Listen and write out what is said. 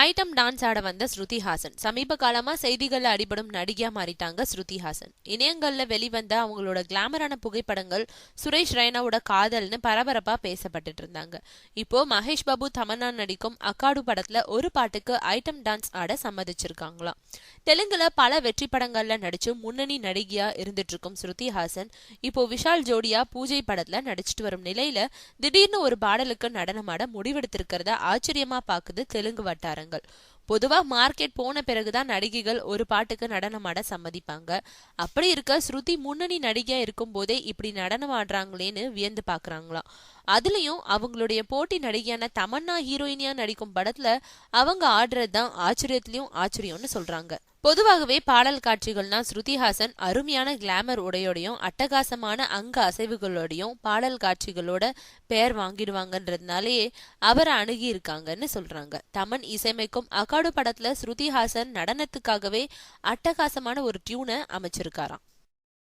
Item dance ஆட வந்த ஸ்ருதி ஹாசன் சமீப காலமா செய்திகள்ல அடிபடும் நடிகையா மாறிட்டாங்க ஸ்ருதி ஹாசன். இணையங்கள்ல வெளிவந்த அவங்களோட கிளாமரான புகைப்படங்கள் சுரேஷ் ரெய்னாவோட காதல்னு பரபரப்பா பேசப்பட்டுட்டு இருந்தாங்க. இப்போ மகேஷ் பாபு தமன்னா நடிக்கும் அக்காடு படத்துல ஒரு பாட்டுக்கு ஐட்டம் டான்ஸ் ஆட சம்மதிச்சிருக்காங்களாம். தெலுங்குல பல வெற்றி படங்கள்ல நடிச்சு முன்னணி நடிகையா இருந்துட்டு இருக்கும் ஸ்ருதி ஹாசன் இப்போ விஷால் ஜோடியா பூஜை படத்துல நடிச்சிட்டு வரும் நிலையில திடீர்னு ஒரு பாடலுக்கு நடனமாட முடிவெடுத்திருக்கிறத ஆச்சரியமா பாக்குது தெலுங்கு வட்டாரங்கள். பொதுவா மார்க்கெட் போன பிறகுதான் நடிகைகள் ஒரு பாட்டுக்கு நடனமாட சம்மதிப்பாங்க. அப்படி இருக்க ஸ்ருதி முன்னணி நடிகையா இருக்கும் போதே இப்படி நடனம் ஆடுறாங்களேன்னு வியந்து பாக்குறாங்களாம். அதுலயும் அவங்களுடைய போட்டி நடிகையான தமன்னா ஹீரோயினியா நடிக்கும் படத்துல அவங்க ஆடுறதுதான் ஆச்சரியத்திலயும் ஆச்சரியம்னு சொல்றாங்க. பொதுவாகவே பாடல் காட்சிகள்னா ஸ்ருதி ஹாசன் அருமையான கிளாமர் உடையோடையும் அட்டகாசமான அங்க அசைவுகளோடையும் பாடல் காட்சிகளோட பெயர் வாங்கிடுவாங்கன்றதுனாலேயே அவரை அணுகி இருக்காங்கன்னு சொல்றாங்க. தமன் இசையமைக்கும் அகாடு படத்துல ஸ்ருதி ஹாசன் நடனத்துக்காகவே அட்டகாசமான ஒரு டியூனை அமைச்சிருக்காராம்.